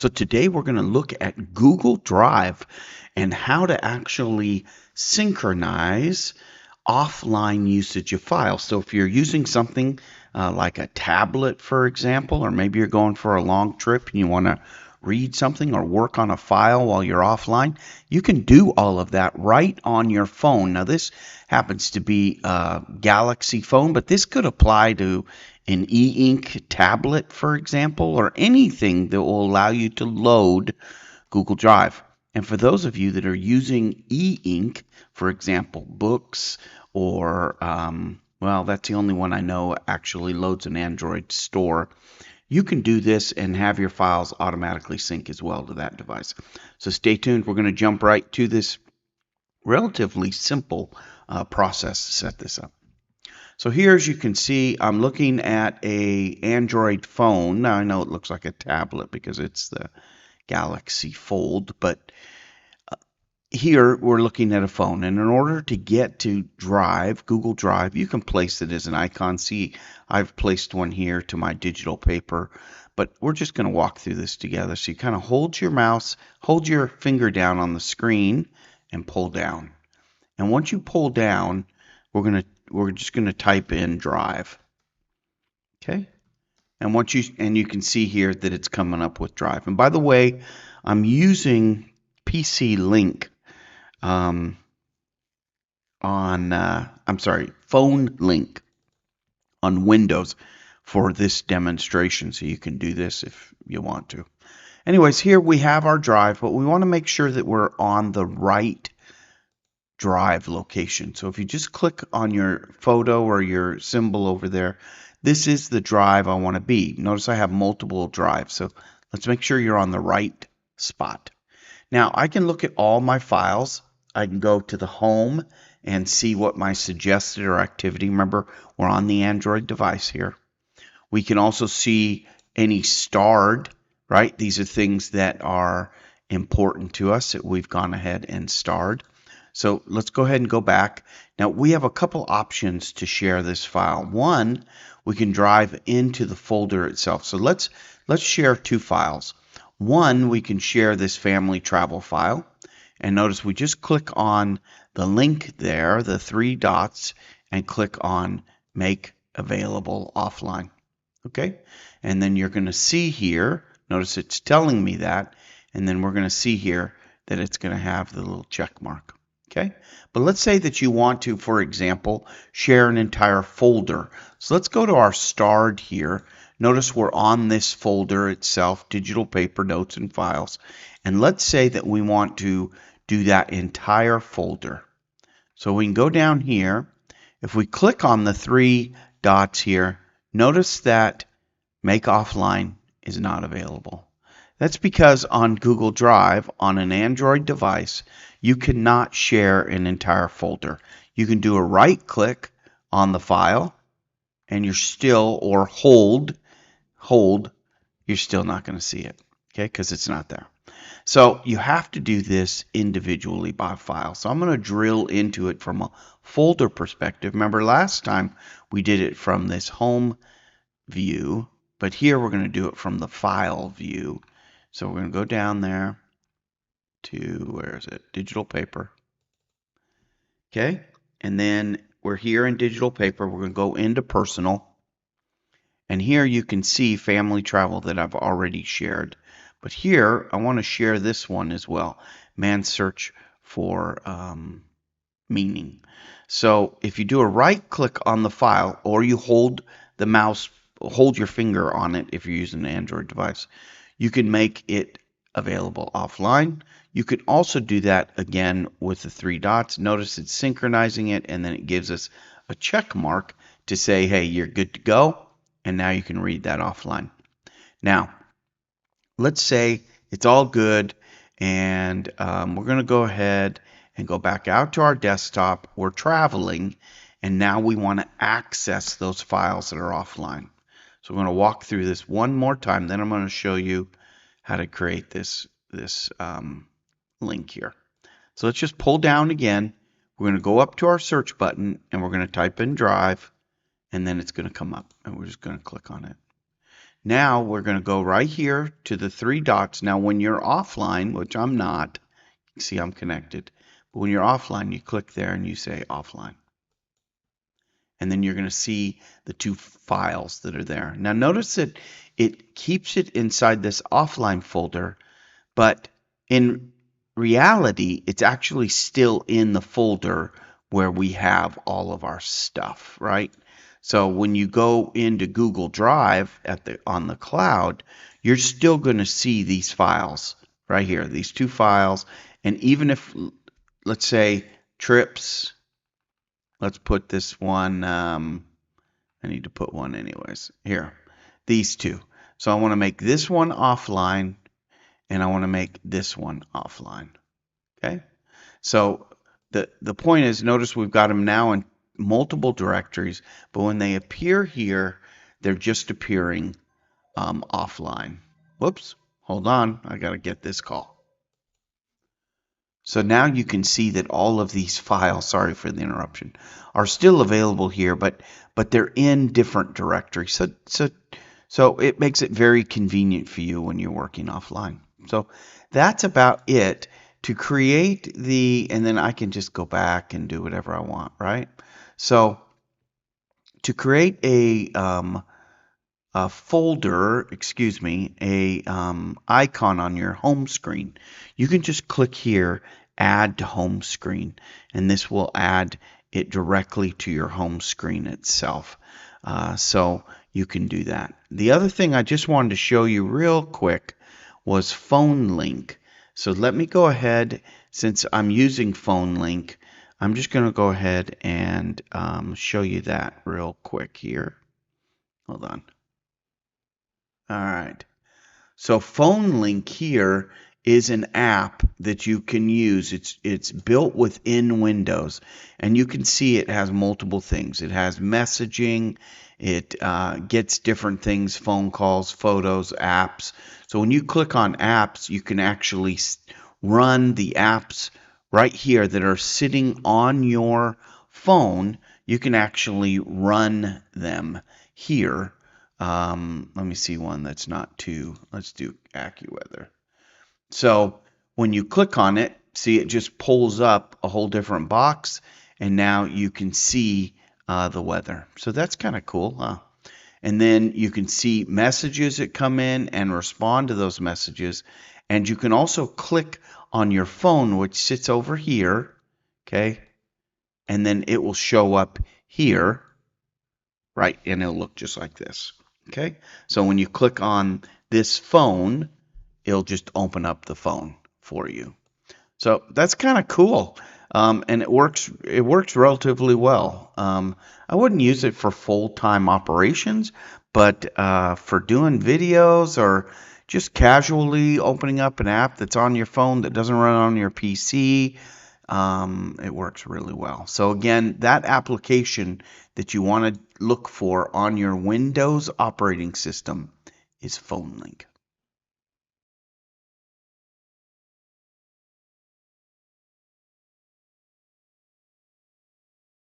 So today we're going to look at Google Drive and how to actually synchronize offline usage of files. So if you're using something like a tablet, for example, or maybe you're going for a long trip and you want to read something or work on a file while you're offline, you can do all of that right on your phone. Now this happens to be a Galaxy phone, but this could apply to an e-ink tablet, for example, or anything that will allow you to load Google Drive. And for those of you that are using e-ink, for example, books or, well, that's the only one I know actually loads an Android store. You can do this and have your files automatically sync as well to that device. So stay tuned. We're going to jump right to this relatively simple process to set this up. So here, as you can see, I'm looking at a Android phone. Now, I know it looks like a tablet because it's the Galaxy Fold, but here we're looking at a phone. And in order to get to Drive, Google Drive, you can place it as an icon. See, I've placed one here to my digital paper, but we're just going to walk through this together. So you kind of hold your mouse, hold your finger down on the screen and pull down. And once you pull down, we're just going to type in Drive. Okay? And you can see here that it's coming up with Drive. And by the way, I'm using PC Link Phone Link on Windows for this demonstration, so you can do this if you want to. Anyways, here we have our Drive, but we want to make sure that we're on the right Drive location. So if you just click on your photo or your symbol over there, this is the drive I want to be. Notice I have multiple drives, so let's make sure you're on the right spot. Now I can look at all my files. I can go to the home and see what my suggested or activity. Remember, we're on the Android device here. We can also see any starred, right? These are things that are important to us that we've gone ahead and starred. So let's go ahead and go back. Now we have a couple options to share this file. One, we can drive into the folder itself. So let's share two files. One, we can share this family travel file. And notice we just click on the link there, the three dots, and click on Make Available Offline. Okay? And then you're going to see here, notice it's telling me that, and then we're going to see here that it's going to have the little check mark. Okay, but let's say that you want to, for example, share an entire folder. So let's go to our starred here. Notice we're on this folder itself, digital paper, notes, and files. And let's say that we want to do that entire folder. So we can go down here. If we click on the three dots here, notice that Make Offline is not available. That's because on Google Drive, on an Android device, you cannot share an entire folder. You can do a right click on the file and you're still, or hold, you're still not going to see it, okay, because it's not there. So you have to do this individually by file. So I'm going to drill into it from a folder perspective. Remember last time we did it from this home view, but here we're going to do it from the file view. So we're going to go down there to, where is it? Digital paper. Okay. And then we're here in digital paper. We're going to go into personal. And here you can see family travel that I've already shared. But here I want to share this one as well. Man search for meaning. So if you do a right click on the file, or you hold the mouse, hold your finger on it if you're using an Android device, you can make it available offline. You can also do that again with the three dots. Notice it's synchronizing it, and then it gives us a check mark to say, hey, you're good to go, and now you can read that offline. Now, let's say it's all good, and we're going to go ahead and go back out to our desktop. We're traveling, and now we want to access those files that are offline. So we're going to walk through this one more time, then I'm going to show you how to create this link here. So let's just pull down again. We're going to go up to our search button and we're going to type in Drive, and then it's going to come up and we're just going to click on it. Now we're going to go right here to the three dots. Now when you're offline, which I'm not, you see I'm connected, but when you're offline, you click there and you say offline. And then you're going to see the two files that are there. Now notice that it keeps it inside this offline folder, but in reality, it's actually still in the folder where we have all of our stuff, right? So when you go into Google Drive on the cloud, you're still going to see these files right here, these two files. And even if, let's say, trips, let's put this one, I need to put one anyways. Here, these two. So I want to make this one offline, and I want to make this one offline. Okay? So the point is, notice we've got them now in multiple directories, but when they appear here, they're just appearing offline. Whoops, hold on, I got to get this call. So now you can see that all of these files, sorry for the interruption, are still available here, but they're in different directories. So it makes it very convenient for you when you're working offline. So that's about it. To create and then I can just go back and do whatever I want, right? So to create a folder, excuse me, a icon on your home screen, you can just click here, add to home screen, and this will add it directly to your home screen itself. So you can do that. The other thing I just wanted to show you real quick was Phone Link. So let me go ahead, since I'm using Phone Link, I'm just going to go ahead and show you that real quick here. Hold on. All right. So Phone Link here is an app that you can use. It's built within Windows, and you can see it has multiple things. It has messaging. It gets different things, phone calls, photos, apps. So when you click on apps, you can actually run the apps right here that are sitting on your phone. You can actually run them here. Let me see one that's not too, let's do AccuWeather. So when you click on it, see it just pulls up a whole different box, and now you can see the weather. So that's kind of cool, huh? And then you can see messages that come in and respond to those messages. And you can also click on your phone, which sits over here, okay? And then it will show up here, right? And it'll look just like this. Okay, so when you click on this phone, it'll just open up the phone for you. So that's kind of cool, and it works relatively well. I wouldn't use it for full-time operations, but for doing videos or just casually opening up an app that's on your phone that doesn't run on your PC, it works really well. So again, that application that you want to look for on your Windows operating system is Phone Link.